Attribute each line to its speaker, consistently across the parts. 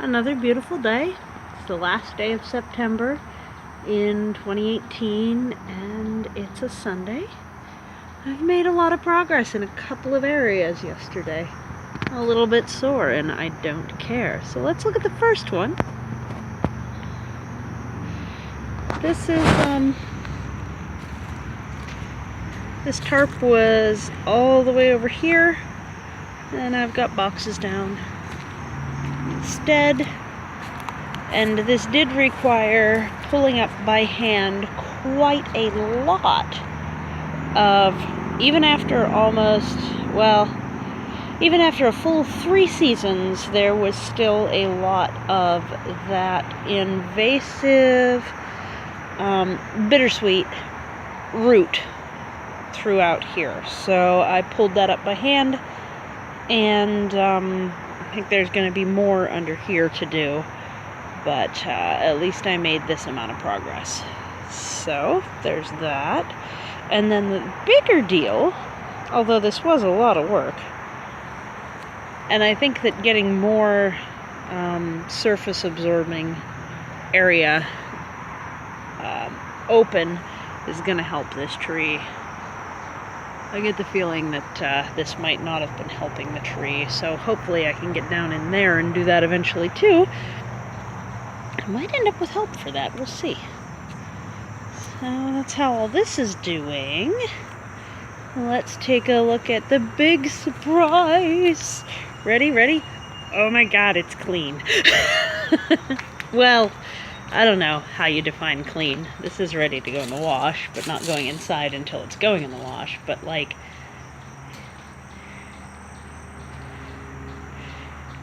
Speaker 1: Another beautiful day. It's the last day of September in 2018 and it's a Sunday. I've made a lot of progress in a couple of areas yesterday. A little bit sore and I don't care. So let's look at the first one. This is this tarp was all the way over here and I've got boxes down instead, and this did require pulling up by hand quite a lot of, even after even after a full 3 seasons, there was still a lot of that invasive bittersweet root throughout here. So I pulled that up by hand, and I think there's going to be more under here to do, but at least I made this amount of progress. So there's that. And then the bigger deal, although this was a lot of work, and I think that getting more surface absorbing area open is going to help this tree. I get the feeling that this might not have been helping the tree, so hopefully I can get down in there and do that eventually too. I might end up with help for that, we'll see. So that's how all this is doing. Let's take a look at the big surprise. Ready? Oh my god, it's clean. Well, I don't know how you define clean. This is ready to go in the wash, but not going inside until it's going in the wash. But like,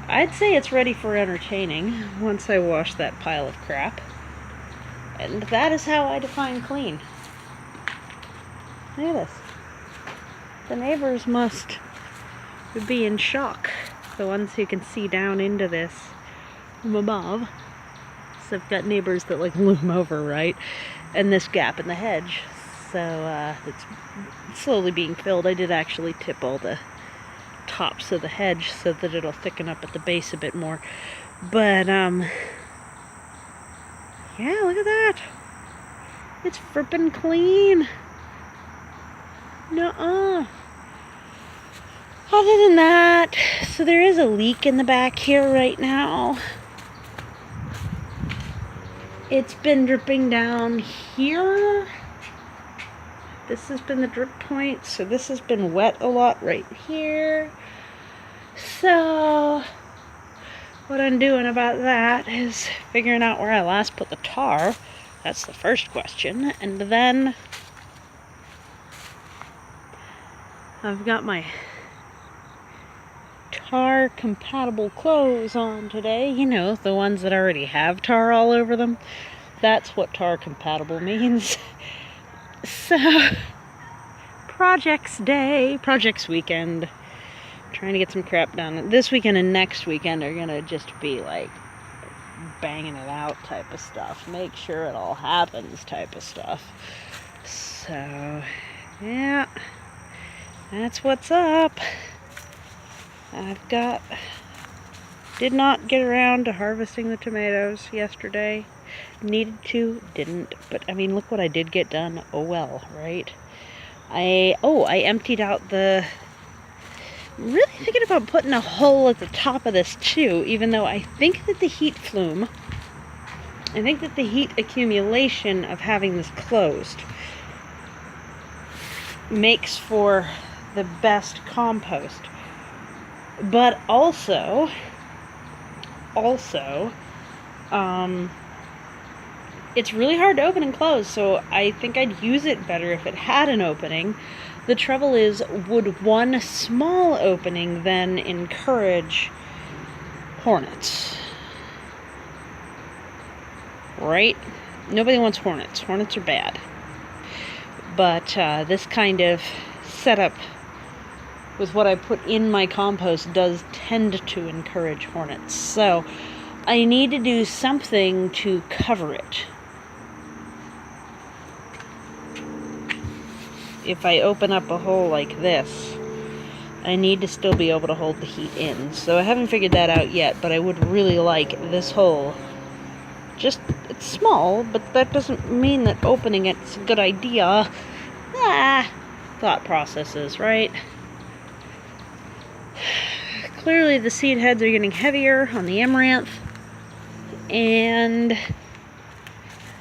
Speaker 1: I'd say it's ready for entertaining once I wash that pile of crap. And that is how I define clean. Look at this. The neighbors must be in shock. The ones who can see down into this from above. So I've got neighbors that like loom over, right? And this gap in the hedge. So it's slowly being filled. I did actually tip all the tops of the hedge so that it'll thicken up at the base a bit more. But yeah, look at that. It's frippin' clean. Nuh-uh. Other than that, so there is a leak in the back here right now. It's been dripping down here. This has been the drip point, so this has been wet a lot right here. So what I'm doing about that is figuring out where I last put the tar. That's the first question. And then I've got my tar compatible clothes on today. You know, the ones that already have tar all over them. That's what tar compatible means. So, projects weekend. Trying to get some crap done. This weekend and next weekend are gonna just be like banging it out type of stuff. Make sure it all happens type of stuff. So, yeah. That's what's up. Did not get around to harvesting the tomatoes yesterday. Needed to, didn't. But I mean, look what I did get done. Oh well, right? I emptied out I'm really thinking about putting a hole at the top of this too, even though I think that the heat accumulation of having this closed makes for the best compost. But also, it's really hard to open and close, so I think I'd use it better if it had an opening. The trouble is, would one small opening then encourage hornets? Right? Nobody wants hornets. Hornets are bad. But this kind of setup with what I put in my compost does tend to encourage hornets. So I need to do something to cover it. If I open up a hole like this, I need to still be able to hold the heat in. So I haven't figured that out yet, but I would really like this hole. Just, it's small, but that doesn't mean that opening it's a good idea. Thought processes, right? Clearly the seed heads are getting heavier on the amaranth, and I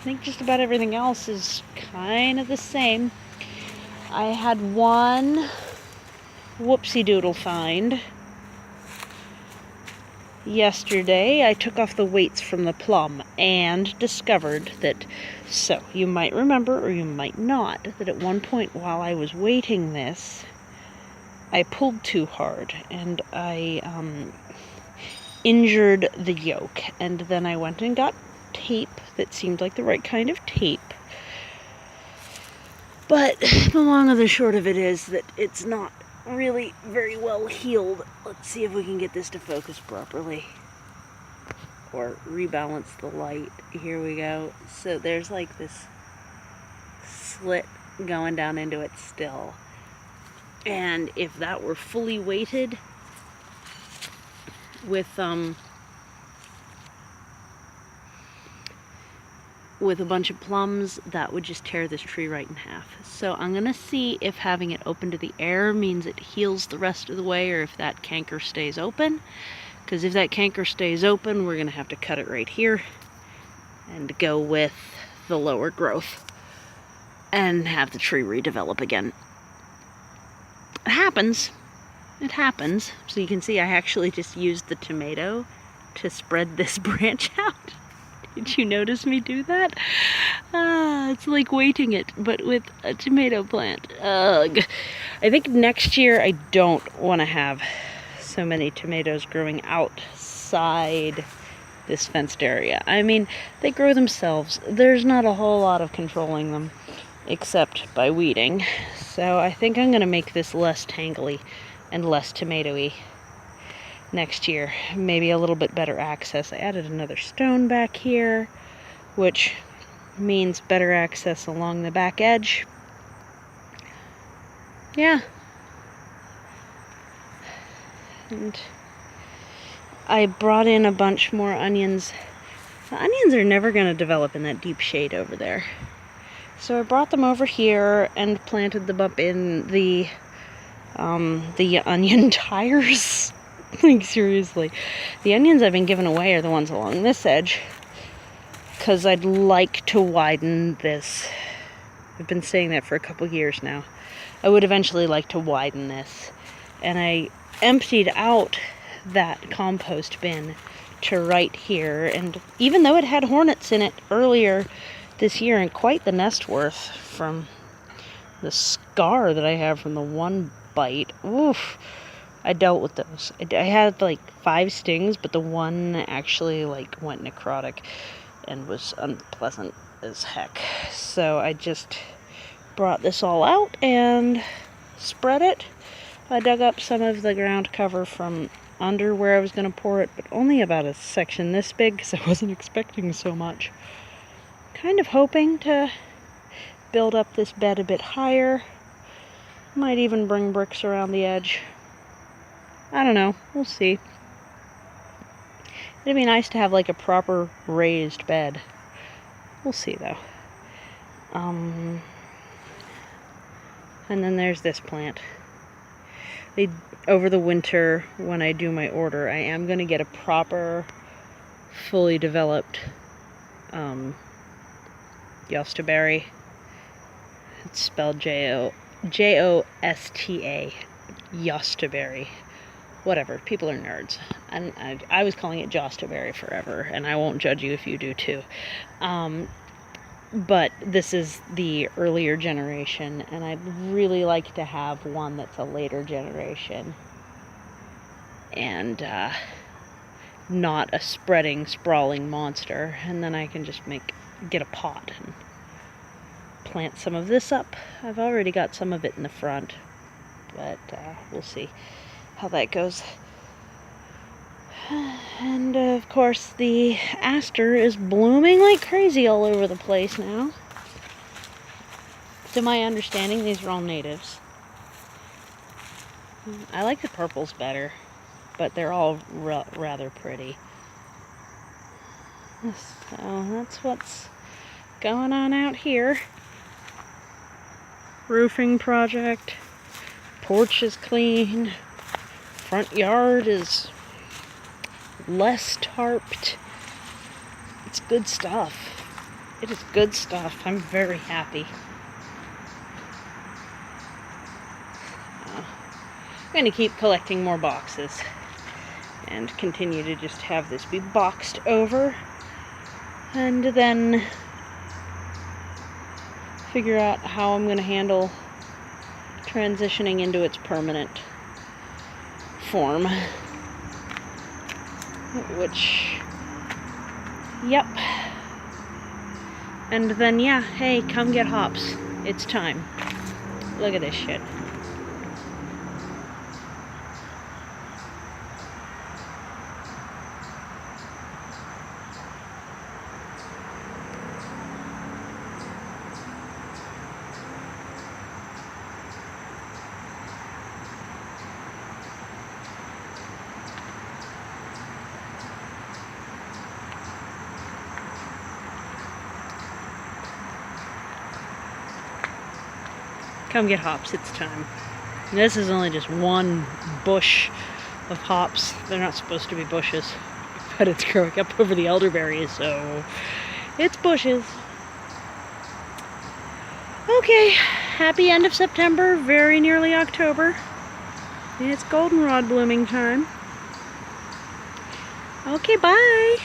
Speaker 1: think just about everything else is kind of the same. I had one whoopsie doodle find yesterday. I took off the weights from the plum and discovered that, so you might remember or you might not, that at one point while I was weighting this, I pulled too hard and I injured the yoke, and then I went and got tape that seemed like the right kind of tape. But the long and the short of it is that it's not really very well healed. Let's see if we can get this to focus properly. Or rebalance the light. Here we go. So there's like this slit going down into it still. And if that were fully weighted with a bunch of plums, that would just tear this tree right in half. So I'm gonna see if having it open to the air means it heals the rest of the way, or if that canker stays open. Because if that canker stays open, we're gonna have to cut it right here and go with the lower growth and have the tree redevelop again. It happens. It happens. So you can see I actually just used the tomato to spread this branch out. Did you notice me do that? It's like weighting it, but with a tomato plant. Ugh. I think next year I don't want to have so many tomatoes growing outside this fenced area. I mean, they grow themselves. There's not a whole lot of controlling them, except by weeding. So I think I'm going to make this less tangly and less tomatoey next year. Maybe a little bit better access. I added another stone back here, which means better access along the back edge. Yeah. And I brought in a bunch more onions. The onions are never going to develop in that deep shade over there. So I brought them over here and planted them up in the onion tires. Like, seriously. The onions I've been giving away are the ones along this edge, because I'd like to widen this. I've been saying that for a couple years now. I would eventually like to widen this. And I emptied out that compost bin to right here, and even though it had hornets in it earlier this year, and quite the nest worth from the scar that I have from the one bite. Oof. I dealt with those. I had like 5 stings, but the one actually like went necrotic and was unpleasant as heck. So I just brought this all out and spread it. I dug up some of the ground cover from under where I was going to pour it, but only about a section this big because I wasn't expecting so much. Kind of hoping to build up this bed a bit higher. Might even bring bricks around the edge. I don't know. We'll see. It'd be nice to have like a proper raised bed. We'll see though. And then there's this plant. Over the winter, when I do my order, I am going to get a proper, fully developed Jostaberry. It's spelled Josta. Jostaberry. Whatever. People are nerds. And I was calling it Jostaberry forever, and I won't judge you if you do too. But this is the earlier generation, and I'd really like to have one that's a later generation. And not a spreading, sprawling monster. And then I can just get a pot and plant some of this up. I've already got some of it in the front, but we'll see how that goes. And of course the aster is blooming like crazy all over the place now. To my understanding, these are all natives. I like the purples better, but they're all rather pretty. So that's what's going on out here. Roofing project. Porch is clean. Front yard is less tarped. It's good stuff. It is good stuff. I'm very happy. I'm going to keep collecting more boxes and continue to just have this be boxed over and then figure out how I'm going to handle transitioning into its permanent form. Which, yep. And then, yeah, hey, come get hops. It's time. Look at this shit. Come get hops, it's time. And this is only just one bush of hops. They're not supposed to be bushes, but it's growing up over the elderberries, so it's bushes. Okay, happy end of September, very nearly October. It's goldenrod blooming time. Okay, bye.